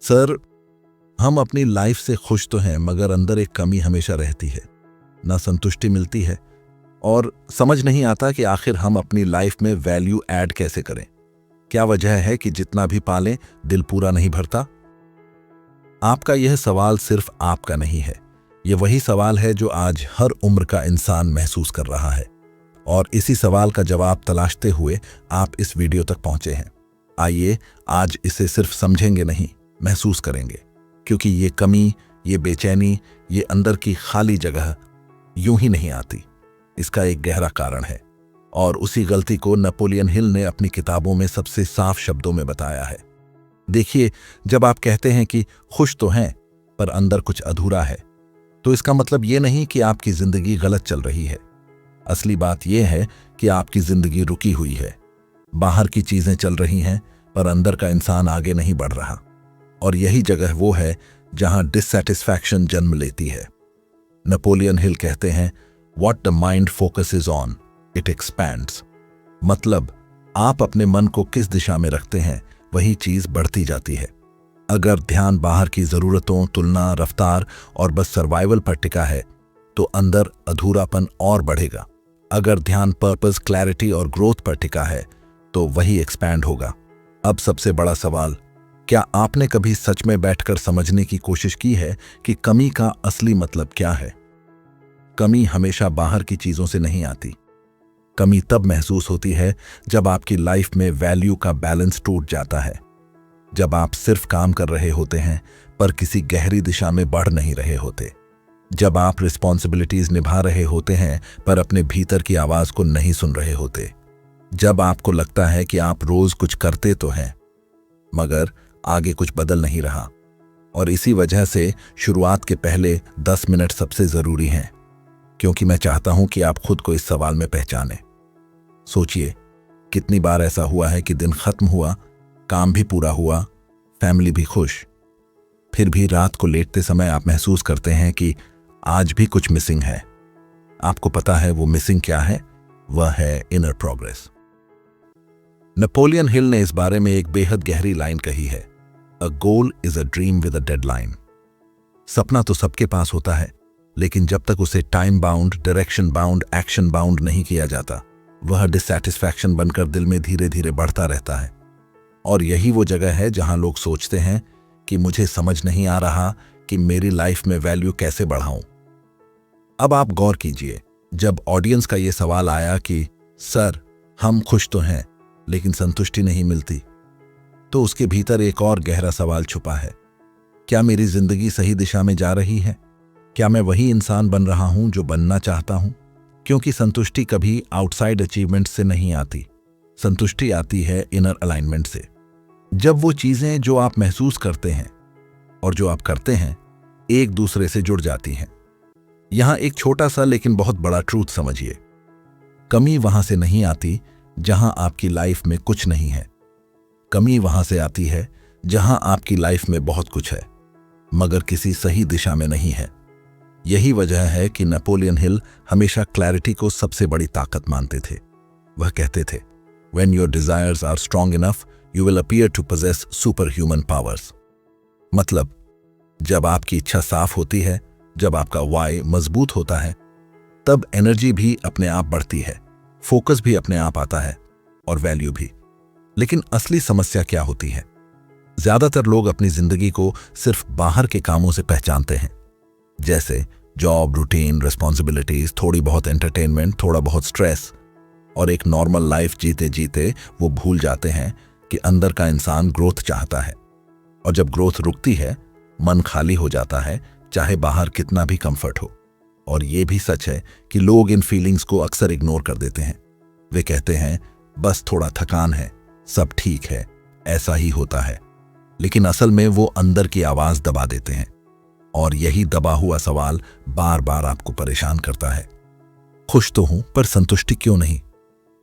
Sir, हम अपनी life से खुश तो हैं मगर अंदर एक कमी हमेशा रहती है। ना संतुष्टि मिलती है और समझ नहीं आता कि आखिर हम अपनी लाइफ में वैल्यू ऐड कैसे करें। क्या वजह है कि जितना भी पालें दिल पूरा नहीं भरता? आपका यह सवाल सिर्फ आपका नहीं है, यह वही सवाल है जो आज हर उम्र का इंसान महसूस कर रहा है। और इसी सवाल का जवाब तलाशते हुए आप इस वीडियो तक पहुंचे हैं। आइए आज इसे सिर्फ समझेंगे नहीं, महसूस करेंगे, क्योंकि ये कमी, ये बेचैनी, ये अंदर की खाली जगह यूं ही नहीं आती। इसका एक गहरा कारण है और उसी गलती को नेपोलियन हिल ने अपनी किताबों में सबसे साफ शब्दों में बताया है। देखिए, जब आप कहते हैं कि खुश तो हैं पर अंदर कुछ अधूरा है, तो इसका मतलब ये नहीं कि आपकी जिंदगी गलत चल रही है। असली बात यह है कि आपकी जिंदगी रुकी हुई है। बाहर की चीजें चल रही हैं पर अंदर का इंसान आगे नहीं बढ़ रहा। और यही जगह वो है जहां डिससैटिस्फैक्शन जन्म लेती है। नेपोलियन हिल कहते हैं, what the mind focuses on it expands. मतलब आप अपने मन को किस दिशा में रखते हैं वही चीज बढ़ती जाती है। अगर ध्यान बाहर की जरूरतों, तुलना, रफ्तार और बस सर्वाइवल पर टिका है तो अंदर अधूरापन और बढ़ेगा। अगर ध्यान पर्पस, क्लैरिटी और ग्रोथ पर टिका है तो वही एक्सपैंड होगा। अब सबसे बड़ा सवाल, क्या आपने कभी सच में बैठकर समझने की कोशिश की है कि कमी का असली मतलब क्या है? कमी हमेशा बाहर की चीजों से नहीं आती। कमी तब महसूस होती है जब आपकी लाइफ में वैल्यू का बैलेंस टूट जाता है। जब आप सिर्फ काम कर रहे होते हैं पर किसी गहरी दिशा में बढ़ नहीं रहे होते। जब आप रिस्पॉन्सिबिलिटीज निभा रहे होते हैं पर अपने भीतर की आवाज को नहीं सुन रहे होते। जब आपको लगता है कि आप रोज कुछ करते तो हैं मगर आगे कुछ बदल नहीं रहा। और इसी वजह से शुरुआत के पहले 10 मिनट सबसे जरूरी हैं, क्योंकि मैं चाहता हूं कि आप खुद को इस सवाल में पहचानें। सोचिए, कितनी बार ऐसा हुआ है कि दिन खत्म हुआ, काम भी पूरा हुआ, फैमिली भी खुश, फिर भी रात को लेटते समय आप महसूस करते हैं कि आज भी कुछ मिसिंग है। आपको पता है वो मिसिंग क्या है? वह है इनर प्रोग्रेस। नेपोलियन हिल ने इस बारे में एक बेहद गहरी लाइन कही है, a goal is a dream with a deadline. सपना तो सबके पास होता है, लेकिन जब तक उसे time bound, direction bound, action bound नहीं किया जाता, वह डिससैटिस्फैक्शन बनकर दिल में धीरे धीरे बढ़ता रहता है। और यही वो जगह है जहां लोग सोचते हैं कि मुझे समझ नहीं आ रहा कि मेरी लाइफ में वैल्यू कैसे बढ़ाऊं। अब आप गौर कीजिए, जब ऑडियंस का यह सवाल आया कि सर, हम खुश तो हैं लेकिन संतुष्टि नहीं मिलती, तो उसके भीतर एक और गहरा सवाल छुपा है। क्या मेरी जिंदगी सही दिशा में जा रही है? क्या मैं वही इंसान बन रहा हूं जो बनना चाहता हूं? क्योंकि संतुष्टि कभी आउटसाइड अचीवमेंट से नहीं आती। संतुष्टि आती है इनर अलाइनमेंट से। जब वो चीजें जो आप महसूस करते हैं और जो आप करते हैं एक दूसरे से जुड़ जाती हैं। यहां एक छोटा सा लेकिन बहुत बड़ा ट्रूथ समझिए। कमी वहां से नहीं आती जहां आपकी लाइफ में कुछ नहीं है। कमी वहां से आती है जहां आपकी लाइफ में बहुत कुछ है मगर किसी सही दिशा में नहीं है। यही वजह है कि नेपोलियन हिल हमेशा क्लैरिटी को सबसे बड़ी ताकत मानते थे। वह कहते थे, When your desires are strong enough, you will appear to possess superhuman powers. मतलब जब आपकी इच्छा साफ होती है, जब आपका वाई मजबूत होता है, तब एनर्जी भी अपने आप बढ़ती है, फोकस भी अपने आप आता है और वैल्यू भी। लेकिन असली समस्या क्या होती है? ज्यादातर लोग अपनी जिंदगी को सिर्फ बाहर के कामों से पहचानते हैं, जैसे जॉब, रूटीन, रिस्पॉन्सिबिलिटीज, थोड़ी बहुत एंटरटेनमेंट, थोड़ा बहुत स्ट्रेस, और एक नॉर्मल लाइफ जीते जीते वो भूल जाते हैं कि अंदर का इंसान ग्रोथ चाहता है। और जब ग्रोथ रुकती है, मन खाली हो जाता है, चाहे बाहर कितना भी कंफर्ट हो। और ये भी सच है कि लोग इन फीलिंग्स को अक्सर इग्नोर कर देते हैं। वे कहते हैं, बस थोड़ा थकान है, सब ठीक है, ऐसा ही होता है। लेकिन असल में वो अंदर की आवाज दबा देते हैं। और यही दबा हुआ सवाल बार बार आपको परेशान करता है। खुश तो हूं पर संतुष्टि क्यों नहीं?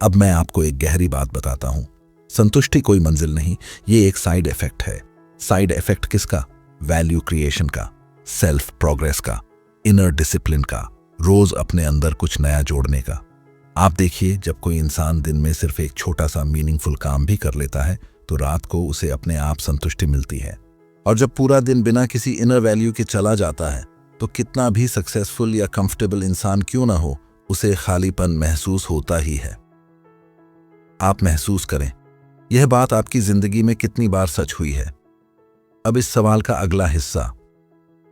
अब मैं आपको एक गहरी बात बताता हूं। संतुष्टि कोई मंजिल नहीं, ये एक साइड इफेक्ट है। साइड इफेक्ट किसका? वैल्यू क्रिएशन का, सेल्फ प्रोग्रेस का, इनर डिसिप्लिन का, रोज अपने अंदर कुछ नया जोड़ने का। आप देखिए, जब कोई इंसान दिन में सिर्फ एक छोटा सा मीनिंगफुल काम भी कर लेता है तो रात को उसे अपने आप संतुष्टि मिलती है। और जब पूरा दिन बिना किसी इनर वैल्यू के चला जाता है तो कितना भी सक्सेसफुल या कंफर्टेबल इंसान क्यों ना हो, उसे खालीपन महसूस होता ही है। आप महसूस करें, यह बात आपकी जिंदगी में कितनी बार सच हुई है। अब इस सवाल का अगला हिस्सा,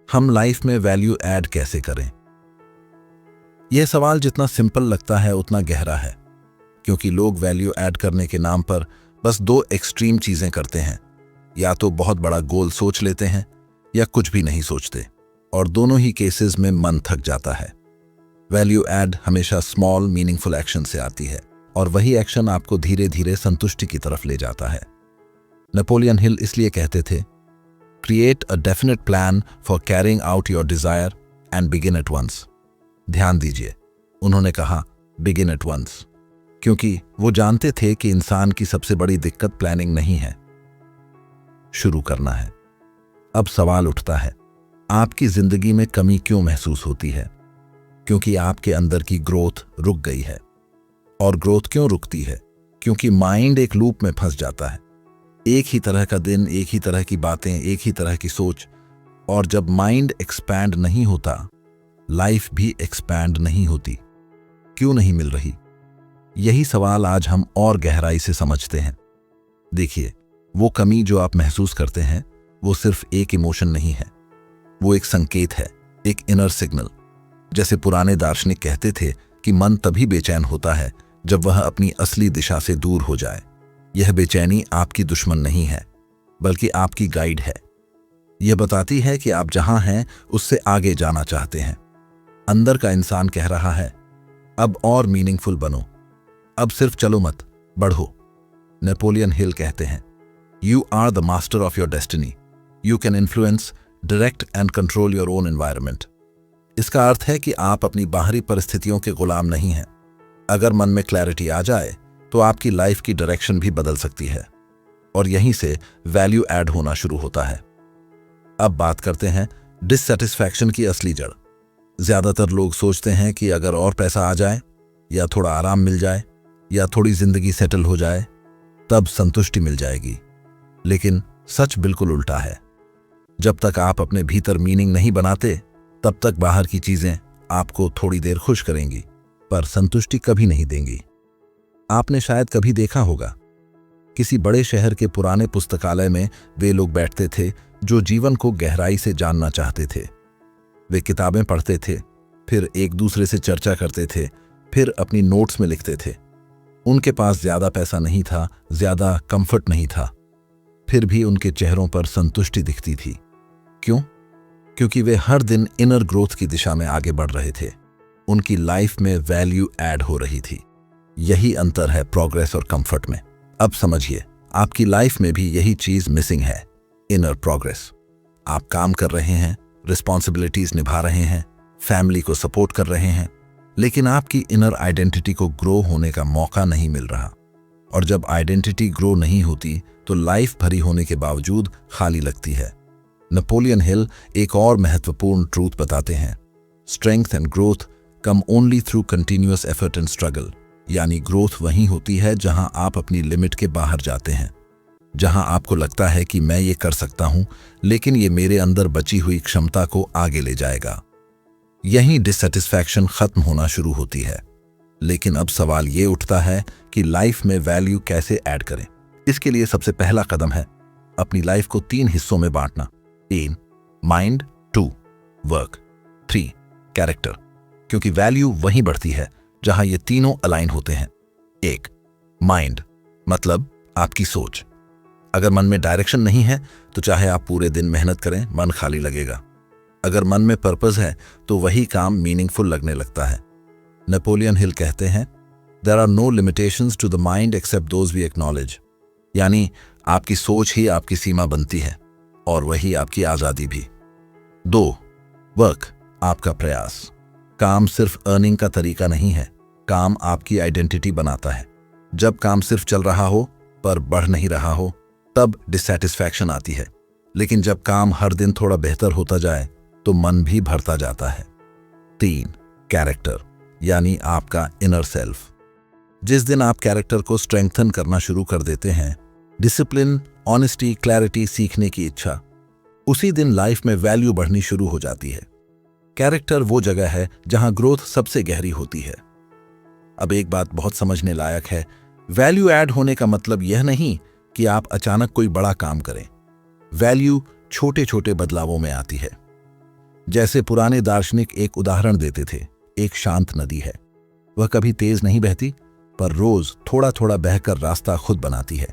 हम लाइफ में वैल्यू ऐड कैसे करें। यह सवाल जितना सिंपल लगता है उतना गहरा है, क्योंकि लोग वैल्यू ऐड करने के नाम पर बस दो एक्सट्रीम चीजें करते हैं। या तो बहुत बड़ा गोल सोच लेते हैं या कुछ भी नहीं सोचते, और दोनों ही केसेस में मन थक जाता है। वैल्यू ऐड हमेशा स्मॉल मीनिंगफुल एक्शन से आती है, और वही एक्शन आपको धीरे धीरे संतुष्टि की तरफ ले जाता है। नेपोलियन हिल इसलिए कहते थे, create a definite plan for carrying out your desire and begin at once. ध्यान दीजिए, उन्होंने कहा बिगिन एट वंस, क्योंकि वो जानते थे कि इंसान की सबसे बड़ी दिक्कत प्लानिंग नहीं है, शुरू करना है। अब सवाल उठता है, आपकी जिंदगी में कमी क्यों महसूस होती है? क्योंकि आपके अंदर की ग्रोथ रुक गई है। और ग्रोथ क्यों रुकती है? क्योंकि माइंड एक लूप में फंस जाता है। एक ही तरह का दिन, एक ही तरह की बातें, एक ही तरह की सोच। और जब माइंड एक्सपैंड नहीं होता, लाइफ भी एक्सपैंड नहीं होती। क्यों नहीं मिल रही? यही सवाल आज हम और गहराई से समझते हैं। देखिए, वो कमी जो आप महसूस करते हैं वो सिर्फ एक इमोशन नहीं है, वो एक संकेत है, एक इनर सिग्नल। जैसे पुराने दार्शनिक कहते थे कि मन तभी बेचैन होता है जब वह अपनी असली दिशा से दूर हो जाए। यह बेचैनी आपकी दुश्मन नहीं है, बल्कि आपकी गाइड है। यह बताती है कि आप जहां हैं उससे आगे जाना चाहते हैं। अंदर का इंसान कह रहा है, अब और मीनिंगफुल बनो, अब सिर्फ चलो मत, बढ़ो। नेपोलियन हिल कहते हैं, You are the master of your destiny. You can influence, direct and control your own environment. इसका अर्थ है कि आप अपनी बाहरी परिस्थितियों के गुलाम नहीं हैं। अगर मन में क्लैरिटी आ जाए तो आपकी लाइफ की डायरेक्शन भी बदल सकती है, और यहीं से वैल्यू ऐड होना शुरू होता है। अब बात करते हैं डिससैटिस्फैक्शन की असली जड़। ज्यादातर लोग सोचते हैं कि अगर और पैसा आ जाए, या थोड़ा आराम मिल जाए, या थोड़ी जिंदगी सेटल हो जाए, तब संतुष्टि मिल जाएगी। लेकिन सच बिल्कुल उल्टा है। जब तक आप अपने भीतर मीनिंग नहीं बनाते, तब तक बाहर की चीजें आपको थोड़ी देर खुश करेंगी, पर संतुष्टि कभी नहीं देंगी। आपने शायद कभी देखा होगा, किसी बड़े शहर के पुराने पुस्तकालय में वे लोग बैठते थे जो जीवन को गहराई से जानना चाहते थे। वे किताबें पढ़ते थे, फिर एक दूसरे से चर्चा करते थे, फिर अपनी नोट्स में लिखते थे। उनके पास ज्यादा पैसा नहीं था, ज्यादा कंफर्ट नहीं था, फिर भी उनके चेहरों पर संतुष्टि दिखती थी। क्यों? क्योंकि वे हर दिन इनर ग्रोथ की दिशा में आगे बढ़ रहे थे। उनकी लाइफ में वैल्यू ऐड हो रही थी। यही अंतर है प्रोग्रेस और कंफर्ट में। अब समझिए, आपकी लाइफ में भी यही चीज मिसिंग है, इनर प्रोग्रेस। आप काम कर रहे हैं, रिस्पॉन्सिबिलिटीज निभा रहे हैं, फैमिली को सपोर्ट कर रहे हैं, लेकिन आपकी इनर आइडेंटिटी को ग्रो होने का मौका नहीं मिल रहा। और जब आइडेंटिटी ग्रो नहीं होती तो लाइफ भरी होने के बावजूद खाली लगती है। नेपोलियन हिल एक और महत्वपूर्ण ट्रूथ बताते हैं, strength and growth come only through continuous effort and struggle. यानी ग्रोथ वहीं होती है जहां आप अपनी लिमिट के बाहर जाते हैं, जहां आपको लगता है कि मैं ये कर सकता हूं, लेकिन ये मेरे अंदर बची हुई क्षमता को आगे ले जाएगा। यहीं डिससैटिस्फैक्शन खत्म होना शुरू होती है। लेकिन अब सवाल ये उठता है कि लाइफ में वैल्यू कैसे ऐड करें। इसके लिए सबसे पहला कदम है अपनी लाइफ को 3 हिस्सों में बांटना। 1 माइंड, 2 वर्क, 3 कैरेक्टर। क्योंकि वैल्यू वहीं बढ़ती है जहां ये तीनों अलाइन होते हैं। 1 माइंड मतलब आपकी सोच। अगर मन में डायरेक्शन नहीं है तो चाहे आप पूरे दिन मेहनत करें, मन खाली लगेगा। अगर मन में पर्पस है तो वही काम मीनिंगफुल लगने लगता है। नेपोलियन हिल कहते हैं, there are no limitations to the mind except those we acknowledge. यानी आपकी सोच ही आपकी सीमा बनती है, और वही आपकी आजादी भी। 2 वर्क आपका प्रयास। काम सिर्फ अर्निंग का तरीका नहीं है, काम आपकी आइडेंटिटी बनाता है। जब काम सिर्फ चल रहा हो पर बढ़ नहीं रहा हो, तब डिससैटिस्फैक्शन आती है। लेकिन जब काम हर दिन थोड़ा बेहतर होता जाए तो मन भी भरता जाता है। 3 कैरेक्टर यानी आपका इनर सेल्फ। जिस दिन आप कैरेक्टर को स्ट्रेंथन करना शुरू कर देते हैं, डिसिप्लिन, ऑनेस्टी, क्लैरिटी, सीखने की इच्छा, उसी दिन लाइफ में वैल्यू बढ़नी शुरू हो जाती है। कैरेक्टर वो जगह है जहां ग्रोथ सबसे गहरी होती है। अब एक बात बहुत समझने लायक है, वैल्यू ऐड होने का मतलब यह नहीं कि आप अचानक कोई बड़ा काम करें। वैल्यू छोटे छोटे बदलावों में आती है। जैसे पुराने दार्शनिक एक उदाहरण देते थे, एक शांत नदी है। वह कभी तेज नहीं बहती, पर रोज थोड़ा थोड़ा बहकर रास्ता खुद बनाती है।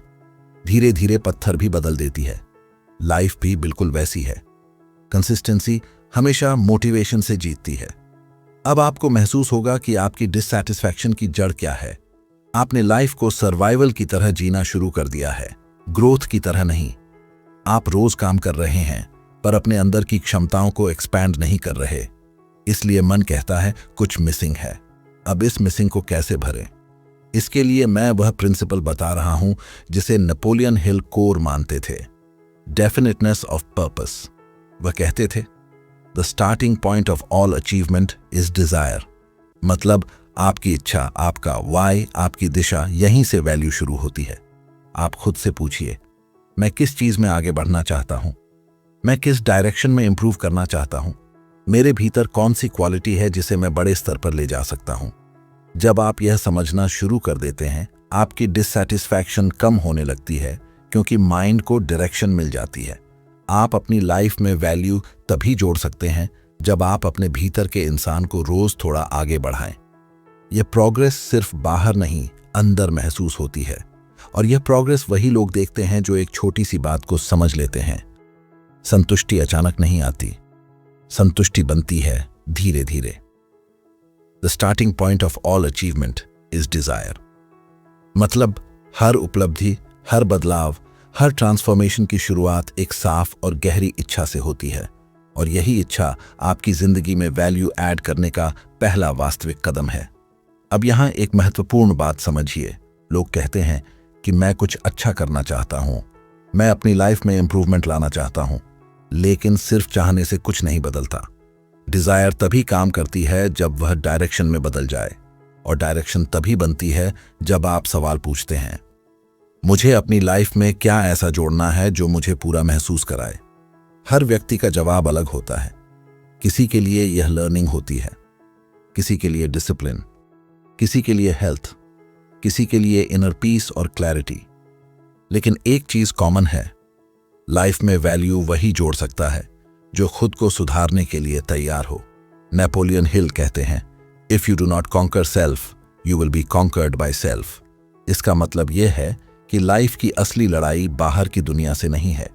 धीरे धीरे पत्थर भी बदल देती है। लाइफ भी बिल्कुल वैसी है। कंसिस्टेंसी हमेशा मोटिवेशन से जीतती है। अब आपको महसूस होगा कि आपकी डिससैटिस्फैक्शन की जड़ क्या है। आपने लाइफ को सर्वाइवल की तरह जीना शुरू कर दिया है, ग्रोथ की तरह नहीं। आप रोज काम कर रहे हैं, पर अपने अंदर की क्षमताओं को एक्सपैंड नहीं कर रहे। इसलिए मन कहता है कुछ मिसिंग है। अब इस मिसिंग को कैसे भरें? इसके लिए मैं वह प्रिंसिपल बता रहा हूं जिसे नेपोलियन हिल कोर मानते थे, डेफिनेटनेस ऑफ पर्पस। वह कहते थे, the starting point of all achievement is desire. मतलब आपकी इच्छा, आपका वाई, आपकी दिशा, यहीं से वैल्यू शुरू होती है। आप खुद से पूछिए, मैं किस चीज में आगे बढ़ना चाहता हूं? मैं किस डायरेक्शन में इंप्रूव करना चाहता हूं? मेरे भीतर कौन सी क्वालिटी है जिसे मैं बड़े स्तर पर ले जा सकता हूं? जब आप यह समझना शुरू कर देते हैं, आपकी डिससैटिस्फैक्शन कम होने लगती है, क्योंकि माइंड को डायरेक्शन मिल जाती है। आप अपनी लाइफ में वैल्यू तभी जोड़ सकते हैं जब आप अपने भीतर के इंसान को रोज थोड़ा आगे बढ़ाएं। यह प्रोग्रेस सिर्फ बाहर नहीं, अंदर महसूस होती है। और यह प्रोग्रेस वही लोग देखते हैं जो एक छोटी सी बात को समझ लेते हैं। संतुष्टि अचानक नहीं आती, संतुष्टि बनती है धीरे धीरे। The starting point of all achievement is desire. मतलब हर उपलब्धि, हर बदलाव, हर ट्रांसफॉर्मेशन की शुरुआत एक साफ और गहरी इच्छा से होती है। और यही इच्छा आपकी जिंदगी में वैल्यू ऐड करने का पहला वास्तविक कदम है। अब यहां एक महत्वपूर्ण बात समझिए। लोग कहते हैं कि मैं कुछ अच्छा करना चाहता हूं, मैं अपनी लाइफ में इंप्रूवमेंट लाना चाहता हूं, लेकिन सिर्फ चाहने से कुछ नहीं बदलता। डिजायर तभी काम करती है जब वह डायरेक्शन में बदल जाए, और डायरेक्शन तभी बनती है जब आप सवाल पूछते हैं, मुझे अपनी लाइफ में क्या ऐसा जोड़ना है जो मुझे पूरा महसूस कराए। हर व्यक्ति का जवाब अलग होता है। किसी के लिए यह लर्निंग होती है, किसी के लिए डिसिप्लिन, किसी के लिए हेल्थ, किसी के लिए इनर पीस और क्लैरिटी। लेकिन एक चीज कॉमन है, लाइफ में वैल्यू वही जोड़ सकता है जो खुद को सुधारने के लिए तैयार हो। नेपोलियन हिल कहते हैं, if you do not conquer self, you will be conquered by self. इसका मतलब यह है कि लाइफ की असली लड़ाई बाहर की दुनिया से नहीं है।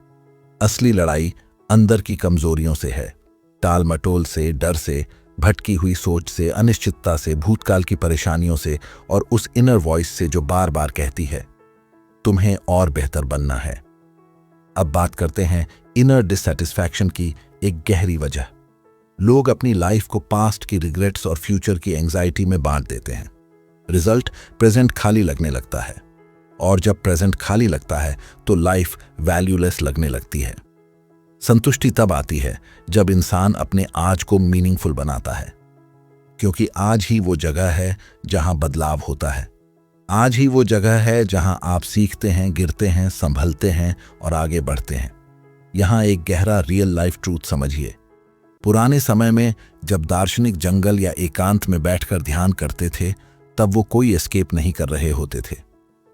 असली लड़ाई अंदर की कमजोरियों से है, टाल मटोल से, डर से, भटकी हुई सोच से, अनिश्चितता से, भूतकाल की परेशानियों से, और उस इनर वॉइस से जो बार बार कहती है तुम्हें और बेहतर बनना है। अब बात करते हैं इनर डिससैटिस्फैक्शन की एक गहरी वजह। लोग अपनी लाइफ को पास्ट की रिग्रेट्स और फ्यूचर की एंजाइटी में बांट देते हैं। रिजल्ट प्रेजेंट खाली लगने लगता है, और जब प्रेजेंट खाली लगता है तो लाइफ वैल्यूलेस लगने लगती है। संतुष्टि तब आती है जब इंसान अपने आज को मीनिंगफुल बनाता है, क्योंकि आज ही वो जगह है जहां बदलाव होता है। आज ही वो जगह है जहां आप सीखते हैं, गिरते हैं, संभलते हैं और आगे बढ़ते हैं। यहां एक गहरा रियल लाइफ ट्रूथ समझिए। पुराने समय में जब दार्शनिक जंगल या एकांत में बैठकर ध्यान करते थे, तब वो कोई एस्केप नहीं कर रहे होते थे।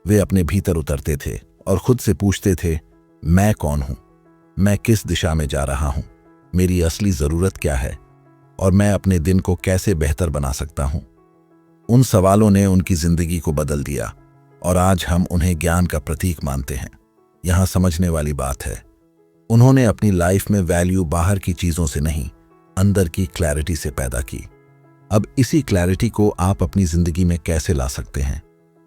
वे अपने भीतर उतरते थे और खुद से पूछते थे, मैं कौन हूं? मैं किस दिशा में जा रहा हूं? मेरी असली जरूरत क्या है? और मैं अपने दिन को कैसे बेहतर बना सकता हूं? उन सवालों ने उनकी जिंदगी को बदल दिया, और आज हम उन्हें ज्ञान का प्रतीक मानते हैं। यहां समझने वाली बात है, उन्होंने अपनी लाइफ में वैल्यू बाहर की चीजों से नहीं, अंदर की क्लैरिटी से पैदा की। अब इसी क्लैरिटी को आप अपनी जिंदगी में कैसे ला सकते हैं?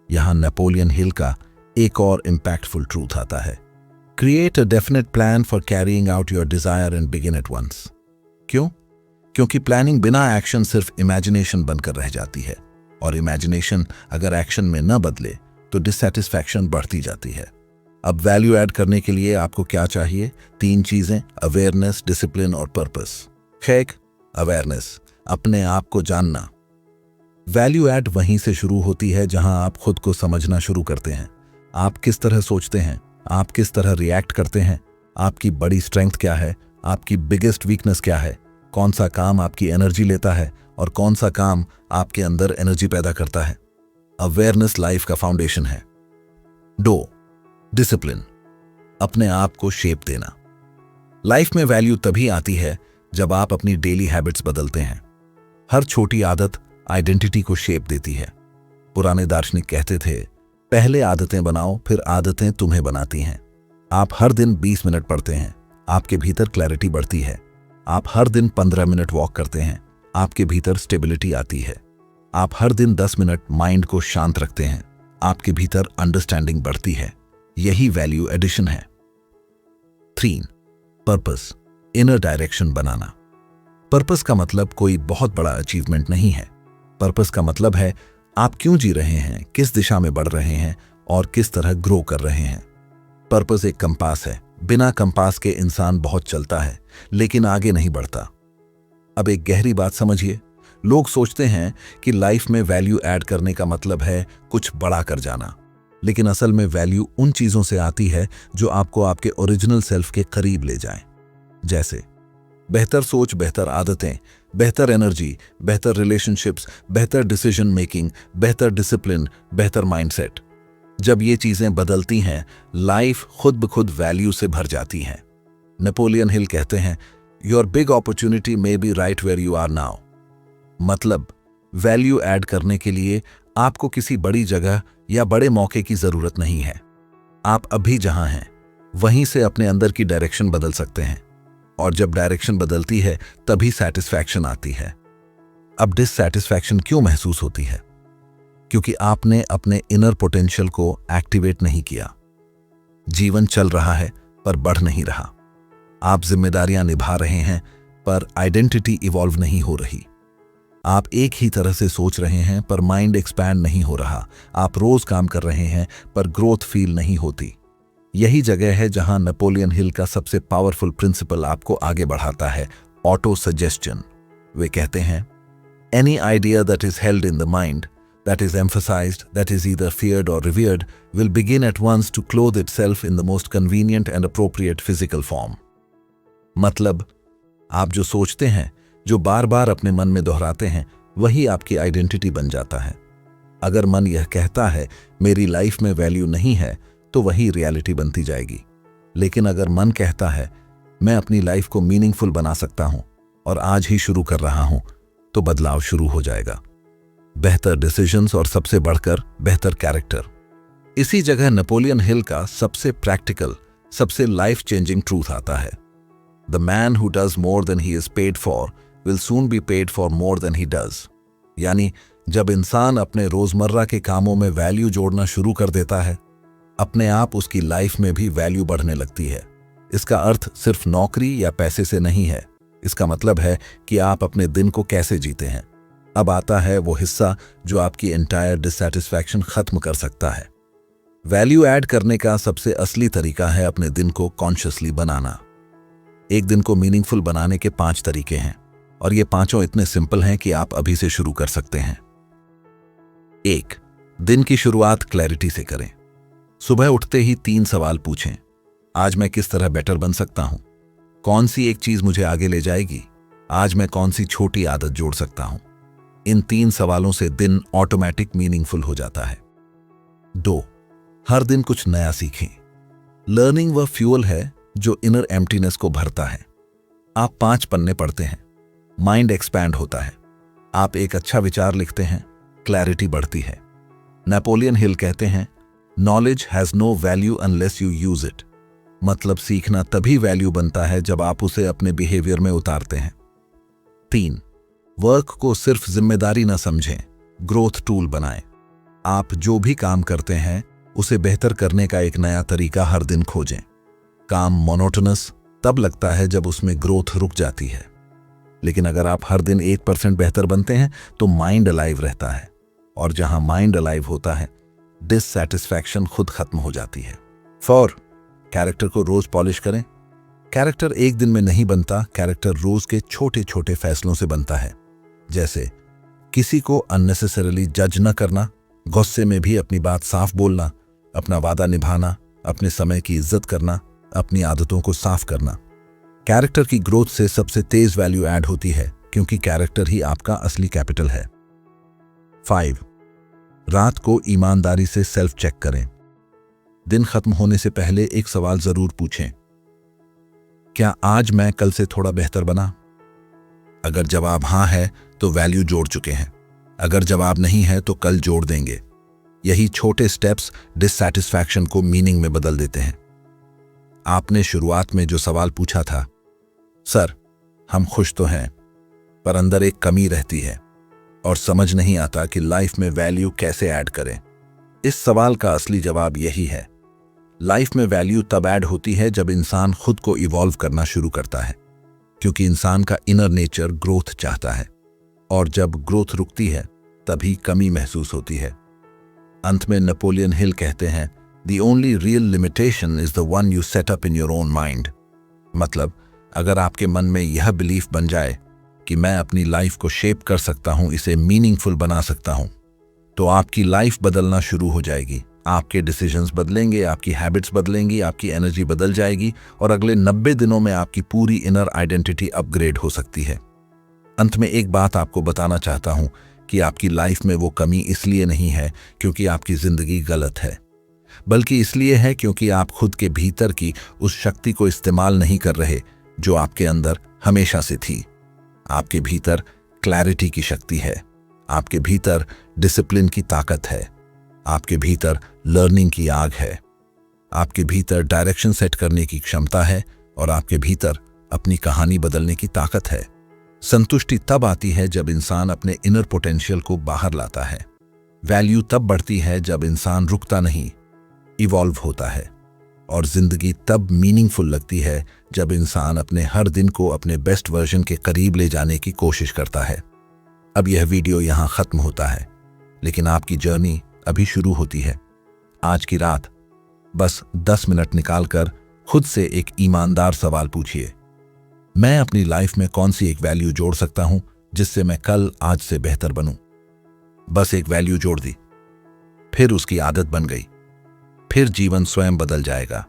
यहां नेपोलियन हिल का एक और इंपैक्टफुल ट्रूथ आता है, create a definite plan for carrying out your desire and begin at once. क्यों? क्योंकि प्लानिंग बिना एक्शन सिर्फ इमेजिनेशन बनकर रह जाती है, और इमेजिनेशन अगर एक्शन में न बदले तो डिससैटिस्फैक्शन बढ़ती जाती है। अब वैल्यू ऐड करने के लिए आपको क्या चाहिए? 3 चीजें, अवेयरनेस, डिसिप्लिन और पर्पस। खैर, अवेयरनेस, अपने आप को जानना। वैल्यू ऐड वहीं से शुरू होती है जहां आप खुद को समझना शुरू करते हैं। आप किस तरह सोचते हैं, आप किस तरह रिएक्ट करते हैं, आपकी बड़ी स्ट्रेंथ क्या है, आपकी बिगेस्ट वीकनेस क्या है, कौन सा काम आपकी एनर्जी लेता है और कौन सा काम आपके अंदर एनर्जी पैदा करता है। अवेयरनेस लाइफ का फाउंडेशन है। 2. डिसिप्लिन, अपने आप को शेप देना। लाइफ में वैल्यू तभी आती है जब आप अपनी डेली हैबिट्स बदलते हैं। हर छोटी आदत आइडेंटिटी को शेप देती है। पुराने दार्शनिक कहते थे, पहले आदतें बनाओ, फिर आदतें तुम्हें बनाती हैं। आप हर दिन 20 मिनट पढ़ते हैं, आपके भीतर क्लैरिटी बढ़ती है। आप हर दिन 15 मिनट वॉक करते हैं, आपके भीतर स्टेबिलिटी आती है। आप हर दिन 10 मिनट माइंड को शांत रखते हैं, आपके भीतर अंडरस्टैंडिंग बढ़ती है। यही वैल्यू एडिशन है। 3. पर्पस, इनर डायरेक्शन बनाना। पर्पस का मतलब कोई बहुत बड़ा अचीवमेंट नहीं है। पर्पस का मतलब है आप क्यों जी रहे हैं, किस दिशा में बढ़ रहे हैं और किस तरह ग्रो कर रहे हैं। पर्पस एक कंपास है। बिना कंपास के इंसान बहुत चलता है लेकिन आगे नहीं बढ़ता। अब एक गहरी बात समझिए। लोग सोचते हैं कि लाइफ में वैल्यू ऐड करने का मतलब है कुछ बड़ा कर जाना, लेकिन असल में वैल्यू उन चीजों से आती है जो आपको आपके ओरिजिनल सेल्फ के करीब ले जाएं। जैसे बेहतर सोच, बेहतर आदतें, बेहतर एनर्जी, बेहतर रिलेशनशिप्स, बेहतर डिसीजन मेकिंग, बेहतर डिसिप्लिन, बेहतर माइंडसेट। जब ये चीजें बदलती हैं, लाइफ खुद ब खुद वैल्यू से भर जाती है। नेपोलियन हिल कहते हैं, your big opportunity may be right where you are now. मतलब वैल्यू ऐड करने के लिए आपको किसी बड़ी जगह या बड़े मौके की जरूरत नहीं है। आप अभी जहां हैं वहीं से अपने अंदर की डायरेक्शन बदल सकते हैं, और जब डायरेक्शन बदलती है तभी सैटिस्फैक्शन आती है। अब डिससैटिस्फैक्शन क्यों महसूस होती है? क्योंकि आपने अपने इनर पोटेंशियल को एक्टिवेट नहीं किया। जीवन चल रहा है पर बढ़ नहीं रहा। आप जिम्मेदारियां निभा रहे हैं पर आइडेंटिटी इवॉल्व नहीं हो रही। आप एक ही तरह से सोच रहे हैं पर माइंड एक्सपैंड नहीं हो रहा। आप रोज काम कर रहे हैं पर ग्रोथ फील नहीं होती। यही जगह है जहां नेपोलियन हिल का सबसे पावरफुल प्रिंसिपल आपको आगे बढ़ाता है, ऑटो सजेस्शन। वे कहते हैं, any idea that is held in the mind, that is emphasized, that is either feared or revered, will begin at once to clothe itself in the most convenient and appropriate physical form. मतलब आप जो सोचते हैं, जो बार बार अपने मन में दोहराते हैं, वही आपकी आइडेंटिटी बन जाता है। अगर मन यह कहता है मेरी लाइफ में वैल्यू नहीं है, तो वही रियलिटी बनती जाएगी। लेकिन अगर मन कहता है मैं अपनी लाइफ को मीनिंगफुल बना सकता हूं और आज ही शुरू कर रहा हूं, तो बदलाव शुरू हो जाएगा। बेहतर डिसीजंस और सबसे बढ़कर बेहतर कैरेक्टर। इसी जगह नेपोलियन हिल का सबसे प्रैक्टिकल, सबसे लाइफ चेंजिंग ट्रूथ आता है, the man who does more than he is paid for will soon be paid for more than he does. यानी जब इंसान अपने रोजमर्रा के कामों में वैल्यू जोड़ना शुरू कर देता है, अपने आप उसकी लाइफ में भी वैल्यू बढ़ने लगती है। इसका अर्थ सिर्फ नौकरी या पैसे से नहीं है। इसका मतलब है कि आप अपने दिन को कैसे जीते हैं। अब आता है वो हिस्सा जो आपकी एंटायर डिससैटिस्फैक्शन खत्म कर सकता है। वैल्यू ऐड करने का सबसे असली तरीका है अपने दिन को कॉन्शियसली बनाना। एक दिन को मीनिंगफुल बनाने के 5 तरीके हैं, और ये पांचों इतने सिंपल हैं कि आप अभी से शुरू कर सकते हैं। 1. दिन की शुरुआत क्लैरिटी से करें। सुबह उठते ही 3 सवाल पूछें। आज मैं किस तरह बेटर बन सकता हूं? कौन सी एक चीज मुझे आगे ले जाएगी? आज मैं कौन सी छोटी आदत जोड़ सकता हूं? इन 3 सवालों से दिन ऑटोमेटिक मीनिंगफुल हो जाता है। 2. हर दिन कुछ नया सीखें। लर्निंग वह फ्यूल है जो इनर एम्प्टीनेस को भरता है। आप 5 पन्ने पढ़ते हैं, माइंड एक्सपैंड होता है। आप एक अच्छा विचार लिखते हैं, क्लैरिटी बढ़ती है। नेपोलियन हिल कहते हैं, knowledge has no value unless you use it. मतलब सीखना तभी वैल्यू बनता है जब आप उसे अपने बिहेवियर में उतारते हैं। 3. वर्क को सिर्फ जिम्मेदारी न समझें, ग्रोथ टूल बनाएं। आप जो भी काम करते हैं उसे बेहतर करने का एक नया तरीका हर दिन खोजें। काम मोनोटोनस तब लगता है जब उसमें ग्रोथ रुक जाती है, लेकिन अगर आप हर दिन 1% बेहतर बनते हैं तो माइंड अलाइव रहता है, और जहां माइंड अलाइव होता है डिससैटिस्फैक्शन खुद खत्म हो जाती है। 4. कैरेक्टर को रोज पॉलिश करें। कैरेक्टर एक दिन में नहीं बनता, कैरेक्टर रोज के छोटे छोटे फैसलों से बनता है। जैसे किसी को अननेसेसरीली जज न करना, गुस्से में भी अपनी बात साफ बोलना, अपना वादा निभाना, अपने समय की इज्जत करना, अपनी आदतों को साफ करना। कैरेक्टर की ग्रोथ से सबसे तेज वैल्यू ऐड होती है, क्योंकि कैरेक्टर ही आपका असली कैपिटल है। 5. रात को ईमानदारी से सेल्फ चेक करें। दिन खत्म होने से पहले एक सवाल जरूर पूछें, क्या आज मैं कल से थोड़ा बेहतर बना? अगर जवाब हाँ है तो वैल्यू जोड़ चुके हैं, अगर जवाब नहीं है तो कल जोड़ देंगे। यही छोटे स्टेप्स डिससैटिस्फैक्शन को मीनिंग में बदल देते हैं। आपने शुरुआत में जो सवाल पूछा था, सर हम खुश तो हैं पर अंदर एक कमी रहती है और समझ नहीं आता कि लाइफ में वैल्यू कैसे ऐड करें, इस सवाल का असली जवाब यही है। लाइफ में वैल्यू तब ऐड होती है जब इंसान खुद को इवॉल्व करना शुरू करता है, क्योंकि इंसान का इनर नेचर ग्रोथ चाहता है, और जब ग्रोथ रुकती है तभी कमी महसूस होती है। अंत में नेपोलियन हिल कहते हैं, The only real limitation is the one you set up in your own mind। मतलब अगर आपके मन में यह बिलीफ बन जाए कि मैं अपनी लाइफ को शेप कर सकता हूं, इसे मीनिंगफुल बना सकता हूं, तो आपकी लाइफ बदलना शुरू हो जाएगी। आपके डिसीजंस बदलेंगे, आपकी हैबिट्स बदलेंगी, आपकी एनर्जी बदल जाएगी और अगले 90 दिनों में आपकी पूरी इनर आइडेंटिटी अपग्रेड हो सकती है। अंत में एक बात आपको बताना चाहता हूं कि आपकी लाइफ में वो कमी इसलिए नहीं है क्योंकि आपकी जिंदगी गलत है, बल्कि इसलिए है क्योंकि आप खुद के भीतर की उस शक्ति को इस्तेमाल नहीं कर रहे जो आपके अंदर हमेशा से थी। आपके भीतर क्लैरिटी की शक्ति है, आपके भीतर डिसिप्लिन की ताकत है, आपके भीतर लर्निंग की आग है, आपके भीतर डायरेक्शन सेट करने की क्षमता है और आपके भीतर अपनी कहानी बदलने की ताकत है। संतुष्टि तब आती है जब इंसान अपने इनर पोटेंशियल को बाहर लाता है। वैल्यू तब बढ़ती है जब इंसान रुकता नहीं, इवॉल्व होता है। और जिंदगी तब मीनिंगफुल लगती है जब इंसान अपने हर दिन को अपने बेस्ट वर्जन के करीब ले जाने की कोशिश करता है। अब यह वीडियो यहाँ खत्म होता है, लेकिन आपकी जर्नी अभी शुरू होती है। आज की रात बस 10 मिनट निकालकर खुद से एक ईमानदार सवाल पूछिए, मैं अपनी लाइफ में कौन सी एक वैल्यू जोड़ सकता हूं जिससे मैं कल आज से बेहतर बनूं? बस एक वैल्यू जोड़ दी, फिर उसकी आदत बन गई, फिर जीवन स्वयं बदल जाएगा।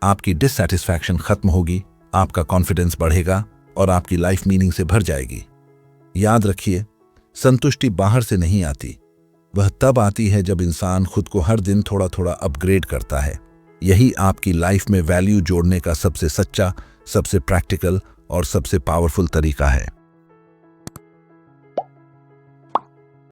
आपकी डिससैटिस्फैक्शन खत्म होगी, आपका कॉन्फिडेंस बढ़ेगा और आपकी लाइफ मीनिंग से भर जाएगी। याद रखिए, संतुष्टि बाहर से नहीं आती, वह तब आती है जब इंसान खुद को हर दिन थोड़ा थोड़ा अपग्रेड करता है। यही आपकी लाइफ में वैल्यू जोड़ने का सबसे सच्चा, सबसे प्रैक्टिकल और सबसे पावरफुल तरीका है।